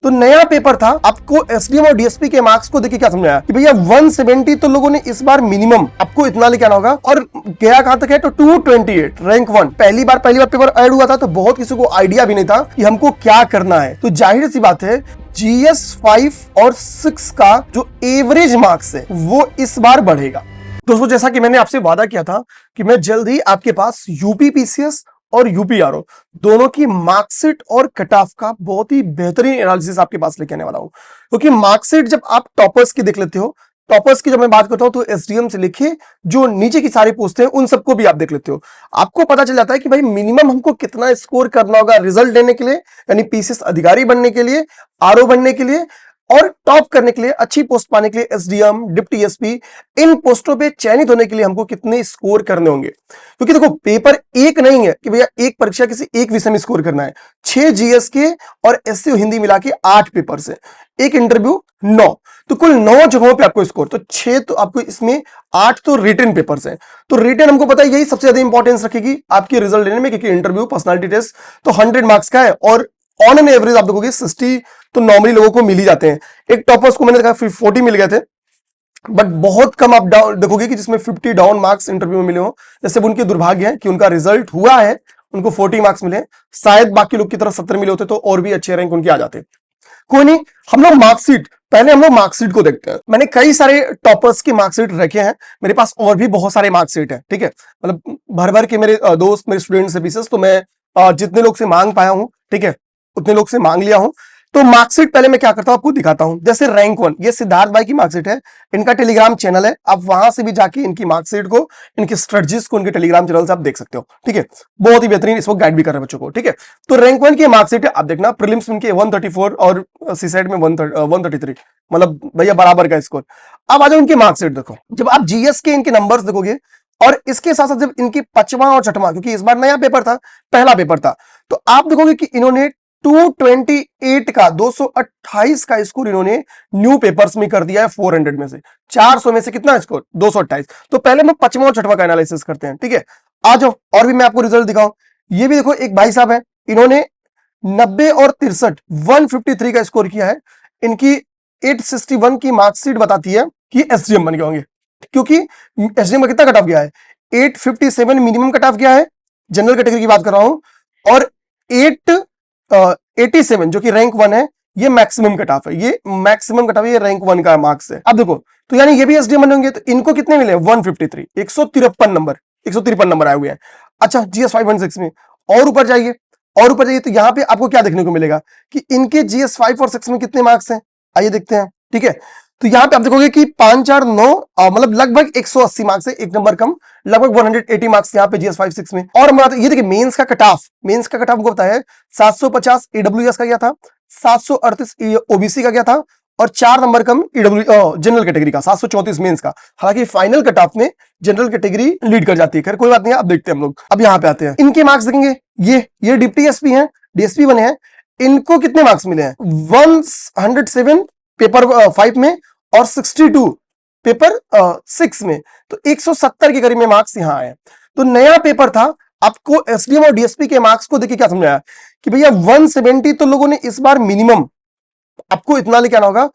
तो नया पेपर था, आपको एसडीएम और डीएसपी के मार्क्स को देखिए क्या समझाया कि भैया 170 तो लोगों ने इस बार मिनिमम आपको इतना लेके आना होगा, और गया कहां तक है तो 228 रैंक 1। पहली बार पेपर ऐड हुआ था तो बहुत किसी को आइडिया भी नहीं था कि हमको क्या करना है। तो जाहिर सी बात है जीएस 5 और 6 का जो एवरेज मार्क्स है वो इस बार बढ़ेगा। दोस्तों जैसा कि मैंने आपसे वादा किया था कि मैं जल्द ही आपके पास यूपी पीसीएस और यूपीआरओ दोनों की मार्कशीट और कट ऑफ का बहुत ही बेहतरीन एनालिसिस आपके पास लेके आने वाला हूं। क्योंकि मार्कशीट जब आप टॉपर्स की देख लेते हो, टॉपर्स की जब मैं बात करता हूं तो एसडीएम से लेके जो नीचे की सारी पोस्ट हैं उन सबको भी आप देख लेते हो, आपको पता चल जाता है कि भाई मिनिमम हमको कितना स्कोर करना होगा रिजल्ट लेने के लिए, यानी पीसीएस अधिकारी बनने के लिए, आरओ बनने के लिए, और टॉप करने के लिए, अच्छी पोस्ट पाने के लिए, एसडीएम, डिप्टी एसपी, इन पोस्टों पे चयनित होने के लिए हमको कितने स्कोर करने होंगे। क्योंकि देखो पेपर एक नहीं है कि भैया एक परीक्षा किसी एक विषय में स्कोर करना है। 6 जीएस के और एससी हिंदी मिला के 8 पेपर से एक इंटरव्यू 9, तो कुल 9 जगहों पे आपको स्कोर, तो 6 तो आपको इसमें 8 तो रिटन पेपर्स हैं। तो रिटन हमको पता है यही सबसे ज्यादा इंपॉर्टेंस रखेगी आपके रिजल्ट लेने में, क्योंकि इंटरव्यू, पर्सनालिटी टेस्ट तो 100 मार्क्स का है, और ऑन एन एवरेज आप देखोगे 60 तो नॉर्मली लोगों को मिल ही जाते हैं। एक टॉपर्स को मैंने देखा 40 मिल गए थे, बट बहुत कम आप डाउन देखोगे कि जिसमें 50 डाउन मार्क्स इंटरव्यू में मिले हो। जैसे उनके दुर्भाग्य है कि उनका रिजल्ट हुआ है, उनको 40 मार्क्स मिले, शायद बाकी लोग की तरफ 70 मिले होते तो और भी अच्छे रैंक उनके आ जाते। कोई नहीं, हम लोग मार्कशीट, पहले हम लोग मार्कशीट को देखते हैं। मैंने कई सारे टॉपर्स की मार्कशीट रखे हैं, मेरे पास और भी बहुत सारे मार्कशीट है, ठीक है, मतलब भर भर के मेरे दोस्त, मेरे स्टूडेंट्स से पीसेस, तो मैं जितने लोग से मांग पाया हूं, ठीक है, उतने लोग से मांग लिया हूं। तो मार्कशीट पहले मैं क्या करता हूं आपको दिखाता हूं। जैसे रैंक 1, ये सिद्धार्थ भाई की मार्कशीट है, इनका टेलीग्राम चैनल है, आप वहां से भी जाके इनकी मार्कशीट को, इनकी स्ट्रेटजीज को इनके टेलीग्राम चैनल से आप देख सकते हो, ठीक है, बहुत ही बेहतरीन इस वक्त गाइड भी कर रहे हैं बच्चों को, ठीक है। तो रैंक 1 की मार्कशीट है, आप देखना प्रीलिम्स इनके 134 और सीसाइड में 133, मतलब भैया बराबर का स्कोर। अब आ जाओ इनकी मार्कशीट देखो, जब आप जीएस के इनके नंबर्स देखोगे और इसके साथ साथ जब इनकी 5वां और 6वां, क्योंकि इस बार नया पेपर था, पहला पेपर था, तो आप देखोगे कि इन्होंने 228 का 228 का स्कोर इन्होंने न्यू पेपर्स में कर दिया है। 400 में से 400 में से कितना स्कोर 228। तो पहले हम 5वां और 6वां का एनालिसिस करते हैं, ठीक है। आ जाओ और भी मैं आपको रिजल्ट दिखाऊं। ये भी देखो एक भाई साहब है, इन्होंने 90 और 63 153 का स्कोर किया है। इनकी 861 की मार्कशीट बताती है कि एसडीएम बन गए होंगे, क्योंकि एसडीएम का कितना कट ऑफ गया है 857 मिनिमम कट ऑफ गया है, जनरल कैटेगरी की बात कर रहा हूं, और 87 जो कि रैंक 1 है ये मैक्सिमम कट ऑफ है, ये मैक्सिमम कट ऑफ है, ये रैंक 1 का मार्क्स है। अब देखो तो यानी ये भी एसडीएम बने होंगे, तो इनको कितने मिले 153, 153 नंबर आए हुए हैं। अच्छा जीएस 5 और 6 में और ऊपर जाइए, और ऊपर जाइए, तो यहां पे आपको क्या देखने को मिलेगा कि इनके जीएस 5 और 6 में कितने मार्क्स हैं, आइए देखते हैं, ठीक है। तो यहां पे आप देखोगे कि 5 4 9 मतलब लगभग 180 मार्क्स है, एक नंबर कम, लगभग 180 मार्क्स यहां पे जीएस 5 6 में। और ये देखिए मेंस का कट ऑफ, हमको पता है 750 ईडब्ल्यूएस का गया था, 738 ओबीसी का गया था, और 4 नंबर कम ईडब्ल्यू जनरल कैटेगरी का 734 मेंस का। हालांकि फाइनल कट ऑफ में जनरल कैटेगरी लीड कर जाती है, खैर कोई बात नहीं है, अब देखते हैं हम लोग। अब यहां पे आते हैं, इनके मार्क्स देखेंगे, ये डिप्टी एसपी हैं, डीएसपी बने हैं, इनको कितने मार्क्स मिले हैं 107 पेपर 5 में और 62 पेपर 6 में, तो 170 के करीब में मार्क्स यहां आए। तो नया पेपर था, आपको एसडीएम और डीएसपी के मार्क्स को देखिए क्या समझाया कि भैया 170 तो लोगों ने इस बार मिनिमम आपको इतना लेके आना होगा,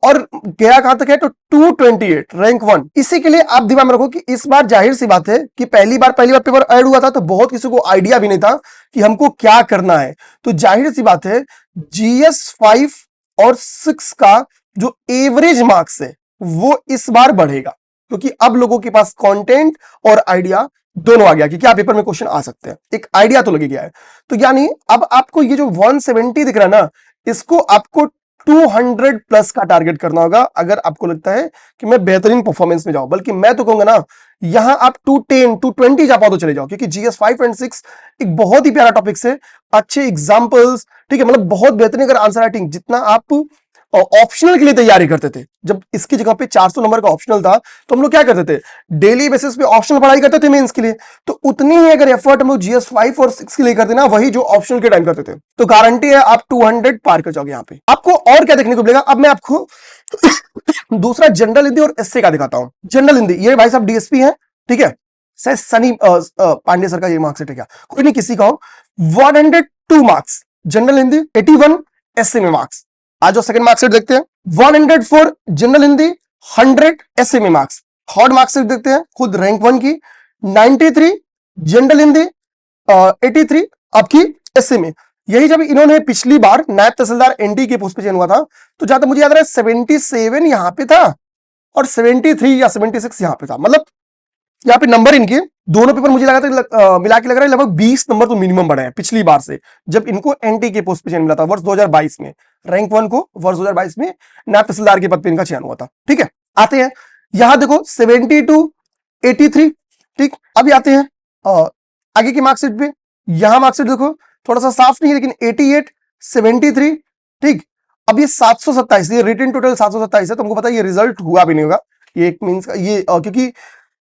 और गया कहां तक है तो 228 रैंक 1। इसी के लिए आप दिमाग में रखो कि इस बार जाहिर सी बात है कि पहली बार पेपर ऐड हुआ था तो बहुत किसी को आइडिया भी नहीं था कि हमको क्या करना है। तो जाहिर सी बात है जीएस 5 और 6 का जो एवरेज मार्क्स है वो इस बार बढ़ेगा, क्योंकि अब लोगों के पास कंटेंट और आइडिया दोनों आ गया कि क्या पेपर में क्वेश्चन आ सकते हैं, एक आइडिया तो लगे गया है। तो यानी अब आपको ये जो 170 दिख रहा है ना, इसको आपको 200 प्लस का टारगेट करना होगा अगर आपको लगता है कि मैं बेहतरीन परफॉर्मेंस में जाऊं। बल्कि मैं तो कहूंगा ना, यहां आप 210 220 जा पाओ तो चले जाओ, क्योंकि जीएस 5 एंड 6 एक बहुत ही प्यारा टॉपिक से, अच्छे एग्जांपल्स, ठीक है, मतलब बहुत बेहतरीन अगर आंसर राइटिंग, जितना आप ऑप्शनल के लिए तैयारी करते थे, जब इसकी जगह पे 400 नंबर का ऑप्शनल था तो हम लोग क्या करते थे, डेली बेसिस पे ऑप्शनल पढ़ाई करते थे मेंस के लिए, तो उतनी ही अगर एफर्ट हम लोग जीएस 5 और 6 के लिए करते ना, वही जो ऑप्शनल के टाइम करते थे, तो गारंटी है आप 200 पार कर जाओगे। यहाँ पे आपको और क्या देखने को मिलेगा, अब मैं आपको दूसरा जनरल हिंदी और एसए का दिखाता हूं। जनरल हिंदी, ये भाई साहब डीएसपी है, ठीक है, शायद सनी पांडे सर का ये मार्क्स है क्या, कोई नहीं, किसी का हो, 102 मार्क्स जनरल हिंदी, 81 एसए में मार्क्स, आज जो सेकंड मार्क्सिट देखते हैं 100 फॉर जनरल हिंदी, 100 एसए में मार्क्स। थर्ड मार्क्सिट देखते हैं खुद रैंक 1 की 93 जनरल हिंदी, 83 आपकी एसए में। यही जब इन्होंने पिछली बार नायब तहसीलदार एनडी के पोस्ट पे चयन हुआ था तो जहां तक मुझे याद रहा है 77 यहां पे था और 73 या 76 यहां पे था। मतलब यहाँ पे नंबर इनके दोनों पेपर मुझे लगा था मिला के लग रहा है लगभग 20 नंबर तो मिनिमम बढ़े हैं पिछली बार से, जब इनको एनटी के पोस्ट पे चयन मिला था वर्ष 2022 में। रैंक 1 को वर्ष 2022 में नायब तहसीलदार के पद पे इनका चयन हुआ था। ठीक है, आते हैं यहां देखो 72 83। ठीक, अभी आते हैं आगे की मार्कशीट पे। यहां मार्कशीट देखो थोड़ा सा साफ नहीं है लेकिन 88 73। ठीक, अब ये 727, ये रिटन टोटल 727 है। तुमको पता है ये रिजल्ट हुआ भी नहीं होगा, ये एक मींस का ये क्योंकि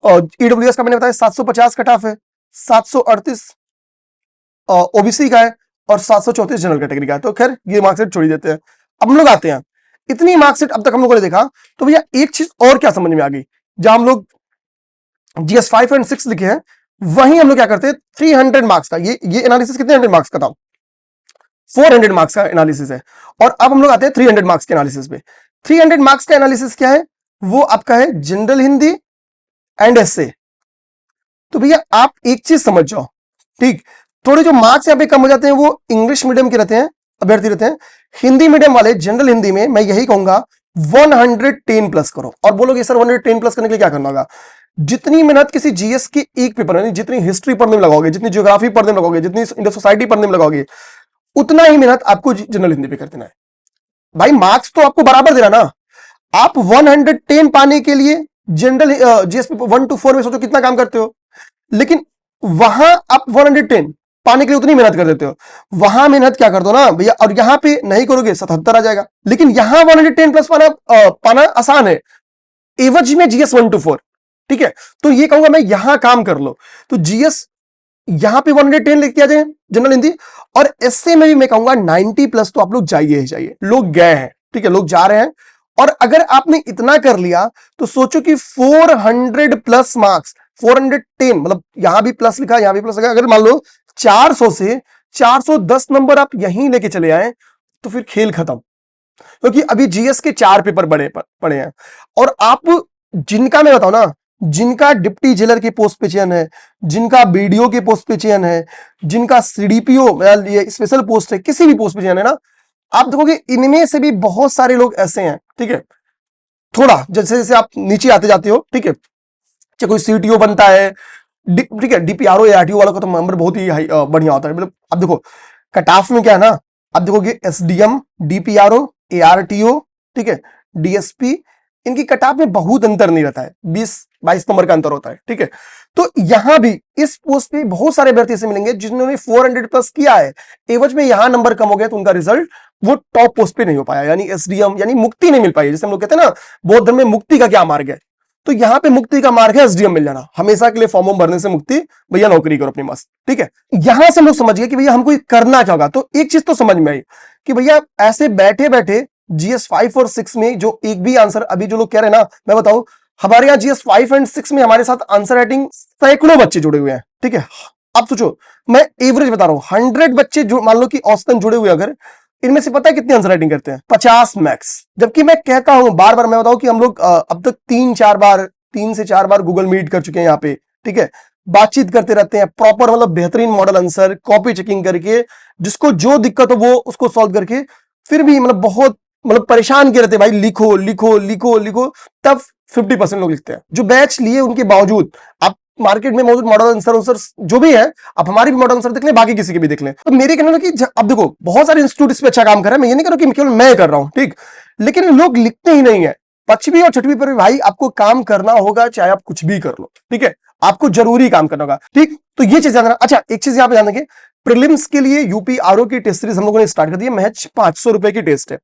ईडब्ल्यूएस का मैंने बताया 750 कट ऑफ है, 738 ओबीसी का है और 734 जनरल कैटेगरी का है। तो खैर ये मार्कशीट छोड़ देते हैं। अब हम लोग आते हैं, इतनी मार्कशीट अब तक हम लोगों ने देखा तो भैया एक चीज और क्या समझ में आ गई, जहां हम लोग जीएस 5 एंड 6 लिखे हैं वहीं हम लोग क्या करते हैं 300 मार्क्स का ये एनालिसिस कितने 100 मार्क्स का था, 400 मार्क्स का एनालिसिस है। और अब हम लोग आते हैं 300 मार्क्स के एनालिसिस पे। 300 मार्क्स का एनालिसिस क्या है, वो आपका है जनरल हिंदी एंड एसए। तो भैया आप एक चीज समझ जाओ, ठीक, थोड़े जो मार्क्स यहां पे कम हो जाते हैं वो इंग्लिश मीडियम के रहते हैं, अभ्यर्थी रहते हैं। हिंदी मीडियम वाले जनरल हिंदी में मैं यही कहूंगा 110 प्लस करो। और बोलोगे सर 110 प्लस करने के लिए क्या करना होगा, जितनी मेहनत किसी जीएस के एक पेपर में, जितनी हिस्ट्री पढ़ने में लगाओगे, जितनी ज्योग्राफी पढ़ने में लगाओगे, जितनी इंडियन सोसाइटी पढ़ने में लगाओगे, उतना ही मेहनत आपको जनरल हिंदी पे कर देना है। भाई मार्क्स तो आपको बराबर देना ना। आप 110 पाने के लिए जनरल जीएस पेपर 1 to 4 में सोचो कितना काम करते हो, लेकिन वहां आप 110 पाने के लिए उतनी मेहनत कर देते हो। वहां मेहनत क्या कर दो ना भैया, और यहां पे नहीं करोगे 77 आ जाएगा। लेकिन यहां 110 प्लस पाना आसान है एवज में जीएस 1 to 4। ठीक है, तो ये कहूंगा मैं यहां काम कर लो। तो जीएस यहां पे 110 लेके आ जाए जनरल हिंदी, और एसए में भी मैं कहूंगा 90 प्लस तो आप लोग जाइए ही जाइए। लोग गए हैं, ठीक है, लोग जा रहे हैं। और अगर आपने इतना कर लिया तो सोचो कि 400 प्लस मार्क्स, 410 मतलब यहां भी प्लस लिखा, यहां भी प्लस लिखा, अगर मान लो 400 से 410 नंबर आप यहीं लेके चले आए तो फिर खेल खत्म। क्योंकि अभी जीएस के 4 पेपर पड़े हैं, और आप जिनका मैं बताऊं ना, जिनका डिप्टी जेलर के पोस्ट पे चयन है, जिनका बीडीओ के पोस्ट पे चयन है, जिनका सीडीपीओ ये स्पेशल पोस्ट है, किसी भी पोस्ट पे चयन है ना, आप देखोगे इनमें से भी बहुत सारे लोग ऐसे हैं। ठीक है, थोड़ा जैसे जैसे आप नीचे आते जाते हो, ठीक है, चाहे कोई सीटीओ बनता है, ठीक है, डीपीआरओ या आरटीओ वालों का तो नंबर बहुत ही बढ़िया होता है। मतलब अब देखो कट ऑफ में क्या है ना, अब देखोगे एसडीएम, डीपीआरओ, एआरटीओ, ठीक है, डीएसपी, इनकी कट ऑफ में बहुत अंतर नहीं रहता है, 20-22 नंबर का अंतर होता है। ठीक है, तो यहां भी इस पोस्ट पे बहुत सारे अभ्यर्थी से मिलेंगे जिन्होंने 400 प्लस किया है, एवज में यहां नंबर कम हो गया तो उनका रिजल्ट वो टॉप पोस्ट पे नहीं हो पाया, यानी एसडीएम, यानी मुक्ति नहीं मिल पाई। जैसे हम लोग कहते हैं ना बौद्ध धर्म में मुक्ति का क्या मार्ग है, तो यहां पे मुक्ति का मार्ग है एसडीएम मिल जाना। हमेशा के लिए फॉर्म भरने से मुक्ति, भैया नौकरी करो अपनी मस्त। ठीक है, यहां से हम लोग समझ गए कि भैया हमको करना क्या होगा। तो एक चीज तो समझ में आई कि भैया ऐसे बैठे बैठे जीएस 5 और 6 में जो एक भी आंसर, अभी जो लोग कह रहे हैं ना, मैं बताऊं हमारे यहाँ जीएस 5 एंड 6 में हमारे साथ आंसर राइटिंग सैकड़ों बच्चे जुड़े हुए हैं। ठीक है, अब सोचो मैं एवरेज बता रहा हूं, 100 बच्चे मान लो कि औसतन जुड़े हुए, अगर इनमें से पता है कितनी आंसर राइटिंग करते हैं, 50 मैक्स। जबकि मैं कहता हूं बार बार, मैं बताऊं कि हम लोग अब तक 3 से 4 बार गूगल मीट कर चुके हैं यहाँ पे। ठीक है, बातचीत करते रहते हैं, प्रॉपर मतलब बेहतरीन मॉडल आंसर कॉपी चेकिंग करके, जिसको जो दिक्कत हो वो उसको सॉल्व करके, फिर भी मतलब बहुत मतलब परेशान किए रहते हैं, भाई लिखो लिखो लिखो लिखो, तब 50% लोग लिखते हैं। जो बैच लिए उनके बावजूद आप मार्केट में मौजूद मॉडल आंसर जो भी है, आप हमारी भी मॉडल आंसर देख लें, बाकी किसी के भी देख लें। तो मेरे कहना है कि अब देखो बहुत सारे इंस्टीट्यूट इस पे अच्छा काम कर रहे हैं, मैं ये नहीं कर रहा कि केवल मैं कर रहा हूं, ठीक, लेकिन लोग लिखते ही नहीं है। 5वीं और 6वीं पर भी भाई आपको काम करना होगा, चाहे आप कुछ भी कर लो। ठीक है, आपको जरूरी काम करना होगा। ठीक, तो ये चीज जानना। अच्छा एक चीज यहां पे ध्यान देंगे, प्रीलिम्स के लिए यूपी आरओ की टेस्ट सीरीज हम लोगों ने स्टार्ट कर दी है। महज 500 रुपए की टेस्ट है,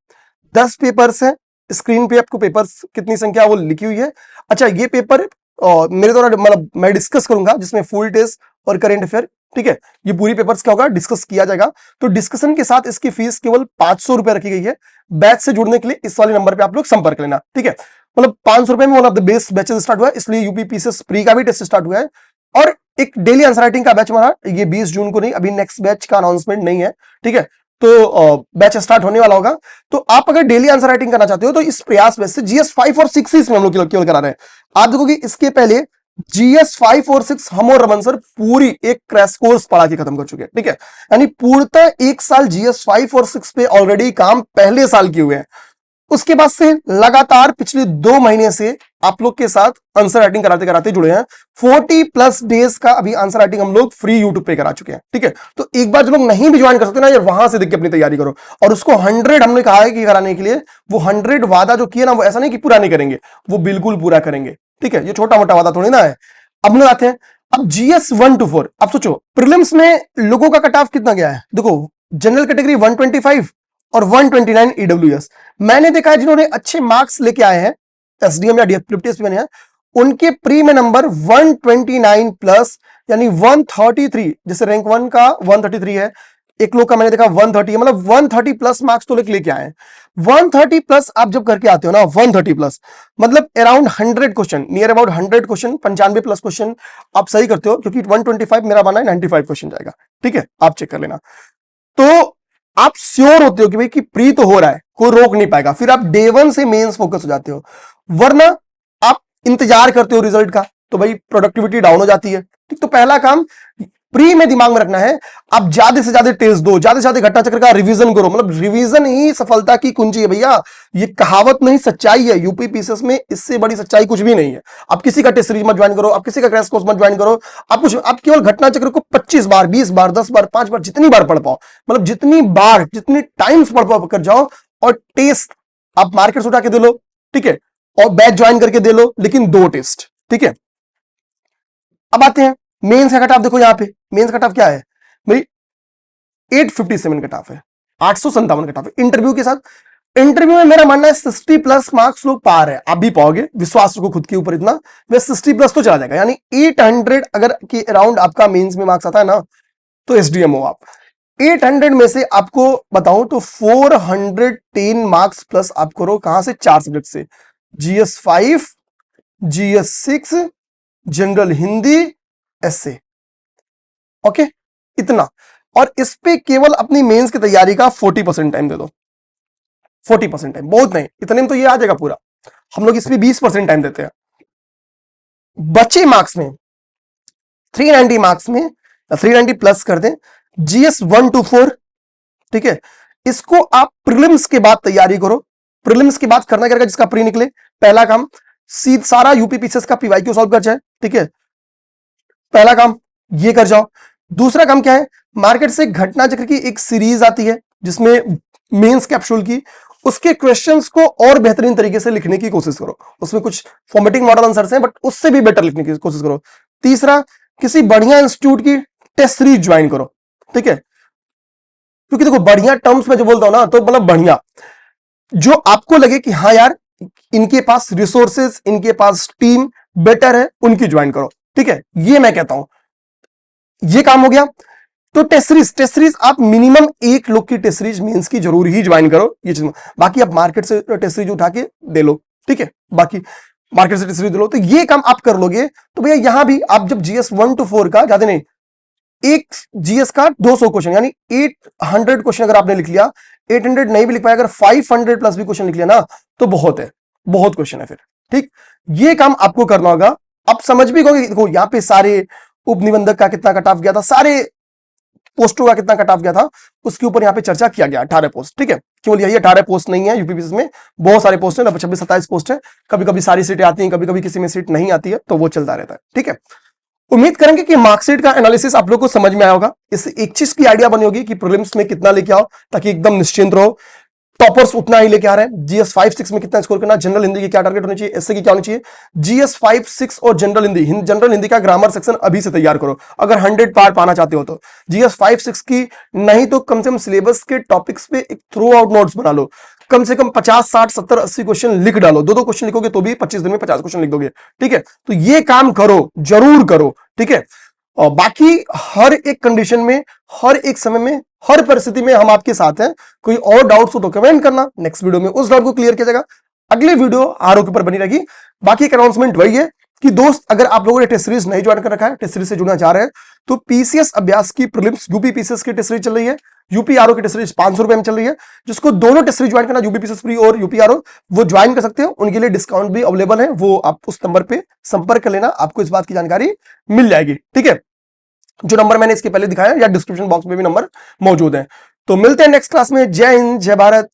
10 पेपर्स है। स्क्रीन पे आपको पेपर्स कितनी संख्या वो लिखी हुई है। अच्छा ये पेपर मेरे द्वारा मतलब मैं डिस्कस करूंगा, जिसमें फुल टेस्ट और करंट अफेयर, ठीक है, ये पूरी पेपर्स क्या होगा डिस्कस किया जाएगा। तो डिस्कशन के साथ इसकी फीस केवल 500 रुपए रखी गई है। बैच से जुड़ने के लिए इस वाले नंबर पे आप लोग संपर्क लेना। ठीक है, मतलब 500 रुपए में one of the best batches start हुआ है, इसलिए यूपीपीसीएस प्री का भी टेस्ट स्टार्ट हुआ है। और एक डेली आंसर राइटिंग का बैच हमारा ये 20 जून को नहीं, अभी नेक्स्ट बैच का अनाउंसमेंट नहीं है। ठीक है, तो बैच स्टार्ट होने वाला होगा। तो आप अगर डेली आंसर राइटिंग करना चाहते हो तो इस प्रयास में से जीएस 5 और 6 इसमें हम लोग केवल करा रहे हैं। आप देखोगे इसके पहले जीएस 5 और 6 हम और रमन सर पूरी एक क्रैश कोर्स पढ़ा के खत्म कर चुके हैं, ठीक है। यानी पूर्णतः एक साल जीएस 5 और 6 पे ऑलरेडी काम पहले साल किए हुए हैं। उसके बाद से लगातार पिछले 2 महीने से आप लोग के साथ आंसर राइटिंग कराते कराते जुड़े हैं। 40+ डेज का अभी आंसर राइटिंग हम लोग फ्री यूट्यूब पे करा चुके हैं, ठीक है। तो एक बार जो लोग नहीं भी ज्वाइन कर सकते ना यार, वहां से देख के अपनी तैयारी करो। और उसको 100 हमने कहा है कि कराने के लिए, वो 100 वादा जो किए ना, वो ऐसा नहीं कि पूरा नहीं करेंगे, वो बिल्कुल पूरा करेंगे, ठीक है। ये छोटा मोटा वादा थोड़ी ना है। अब लोग आते हैं अब जीएस 1 to 4। अब सोचो प्रीलिम्स में लोगों का कट ऑफ कितना गया है। देखो जनरल कैटेगरी 125 और 129 ईडब्ल्यूएस। मैंने देखा है जिन्होंने अच्छे मार्क्स लेके आए हैं एसडीएम या डीएसपी बने हैं, उनके प्री में नंबर 129 प्लस यानी 133। जैसे रैंक 1 का 133 है, एक लोग का मैंने देखा 130 है, मतलब 130 प्लस मार्क्स तो लेके आए हैं। 130 प्लस आप जब करके आते हो ना, 130 प्लस मतलब around 100 question, near about 100 question, 95 plus question आप सही करते हो, क्योंकि 125 मेरा माना है 95 क्वेश्चन जाएगा, ठीक है। आप चेक कर लेना। तो आप श्योर होते हो कि भाई कि प्री तो हो रहा है, कोई रोक नहीं पाएगा, फिर आप डे 1 से मेंस फोकस हो जाते हो। वरना आप इंतजार करते हो रिजल्ट का, तो भाई प्रोडक्टिविटी डाउन हो जाती है, ठीक। तो पहला काम प्री में दिमाग में रखना है, आप ज्यादा से ज्यादा टेस्ट दो, ज्यादा से ज्यादा घटना चक्र का रिवीजन करो। मतलब रिवीजन ही सफलता की कुंजी है भैया, ये कहावत नहीं सच्चाई है। यूपी पीसीएस में इससे बड़ी सच्चाई कुछ भी नहीं है। आप किसी का टेस्ट सीरीज मत ज्वाइन करो, आप किसी का क्रैश कोर्स मत ज्वाइन करो, आप केवल घटना चक्र को 25 बार, 20 बार, 10 बार, 5 बार, जितनी बार पढ़ पाओ, मतलब जितनी बार, जितनी टाइम्स पढ़ पाओ कर जाओ। और टेस्ट आप मार्केट से उठा के दे लो, ठीक है, और बैच ज्वाइन करके दे लो, लेकिन 2 टेस्ट, ठीक है। अब आते हैं मेंस का कट ऑफ। देखो यहां पे मेंस कट ऑफ क्या है भाई, 857 कट ऑफ है, 857 कट ऑफ है इंटरव्यू के साथ। इंटरव्यू में मेरा मानना है 60 प्लस मार्क्स लोग पा रहे हैं, आप भी पाओगे, विश्वास रखो खुद के ऊपर इतना, वे 60 प्लस तो चला जाएगा। यानी 800 अगर के अराउंड आपका मेंस में मार्क्स आता है ना, तो एसडीएम हो आप। 800 में से आपको बताऊं तो 410 मार्क्स प्लस आप करो कहां से, 4 सब्जेक्ट से, GS 5, GS 6, general Hindi, SA, okay, इतना। और इस पे केवल अपनी मेंस की तैयारी का 40% टाइम दे दो। 40% टाइम बहुत नहीं, इतने में तो ये आ जाएगा पूरा। हम लोग इस पे 20% टाइम देते हैं। बचे मार्क्स में 390 मार्क्स में 390 प्लस कर दें जीएस 1 to 4, ठीक है। इसको आप प्रीलिम्स के बाद तैयारी करो। प्रीलिम्स के बाद करना क्या, जिसका प्री निकले, पहला काम सारा यूपी पीसीएस का पीवाईक्यू सॉल्व कर जाए, ठीक है, पहला काम ये कर जाओ। दूसरा काम क्या है, मार्केट से घटना चक्र की एक सीरीज आती है जिसमें मेंस कैप्सूल की, उसके क्वेश्चंस को और बेहतरीन तरीके से लिखने की कोशिश करो। उसमें कुछ फॉर्मेटिंग मॉडल आंसर्स हैं, बट उससे भी बेटर लिखने की कोशिश करो। तीसरा, किसी बढ़िया इंस्टीट्यूट की टेस्ट सीरीज ज्वाइन करो, ठीक है। क्योंकि देखो बढ़िया टर्म्स में जो बोलता हूं ना, तो मतलब बढ़िया जो आपको लगे कि हाँ यार इनके पास रिसोर्सेज, इनके पास टीम बेटर है, उनकी ज्वाइन करो, ठीक है। ये मैं कहता हूं, ये काम हो गया। तो टेस्ट सीरीज आप मिनिमम एक लोग की टेस्ट सीरीज मेंस की जरूर ही ज्वाइन करो, ये चीज। बाकी आप मार्केट से टेस्ट सीरीज उठा के दे लो, ठीक है, बाकी मार्केट से टेस्ट सीरीज दे लो। तो ये काम आप कर लोगे तो भैया यहां भी आप जब जीएस 1 to 4 का, ज्यादा नहीं, एक जीएस का 200 क्वेश्चन यानी 800 क्वेश्चन अगर आपने लिख लिया, 800 नहीं भी लिख पाया, अगर 500 प्लस भी क्वेश्चन लिख लिया ना, तो बहुत है, बहुत क्वेश्चन है फिर, ठीक। ये काम आपको करना होगा। आप समझ भी गए, देखो यहां पे सारे उपनिबंधक का कितना कट ऑफ गया था, सारे पोस्टों का कितना कट ऑफ गया था, उसके ऊपर यहां पे चर्चा किया गया। 18 पोस्ट, ठीक है, केवल यही 18 पोस्ट नहीं है, यूपीपीएससी में बहुत सारे पोस्ट है, 26-27 पोस्ट है। कभी कभी सारी सीटें आती हैं, कभी कभी किसी में सीट नहीं आती है, तो वो चलता रहता है, ठीक है। उम्मीद करेंगे कि मार्कशीट का एनालिसिस आप लोग को समझ में आया होगा। इससे एक चीज की आइडिया बनी होगी कि प्रीलिम्स में कितना लेके आओ, ताकि एकदम निश्चिंत रहो। टॉपर्स उतना ही लेके आ रहे हैं। जीएस 5-6 में कितना स्कोर करना, जनरल हिंदी की क्या टारगेट होनी चाहिए, एसए की क्या होनी चाहिए। जीएस 5-6 और जनरल हिंदी का ग्रामर सेक्शन अभी से तैयार करो, अगर 100 पार पाना चाहते हो तो। जीएस 5-6 की नहीं तो कम से कम सिलेबस के टॉपिक्स पे एक थ्रू आउट नोट्स बना लो, कम से कम 50, 60, 70, 80 क्वेश्चन लिख डालो। 2-2 क्वेश्चन लिखोगे तो भी 25 दिन में 50 क्वेश्चन लिख दोगे, ठीक है। तो ये काम करो, जरूर करो, ठीक है। और बाकी हर एक कंडीशन में, हर एक समय में, हर परिस्थिति में हम आपके साथ हैं। कोई और डाउट्स हो तो कमेंट करना, नेक्स्ट वीडियो में उस डाउट को क्लियर किया जाएगा। अगले वीडियो आरओ के ऊपर बनी रहेगी। बाकी एक अनाउंसमेंट वही है कि दोस्त अगर आप लोगों ने टेस्ट सीरीज नहीं ज्वाइन कर रखा है, टेस्ट सीरीज से जुड़ना चाह रहे हैं, तो पीसीएस अभ्यास की प्रीलिम्स यूपी पीसीएस की टेस्ट सीरीज चल रही है, यूपीआरओ की टेस्ट सीरीज 500 रुपए में चल रही है। जिसको दोनों टेस्ट सीरीज ज्वाइन करना, यूपी पीसीएस फ्री और यूपीआरओ, वो ज्वाइन कर सकते हो। उनके लिए डिस्काउंट भी अवेलेबल है, वो आप उस नंबर पे संपर्क कर लेना, आपको इस बात की जानकारी मिल जाएगी। ठीक है, जो नंबर मैंने इसके पहले दिखाया या डिस्क्रिप्शन बॉक्स में भी नंबर मौजूद है। तो मिलते हैं नेक्स्ट क्लास में। जय हिंद, जय भारत।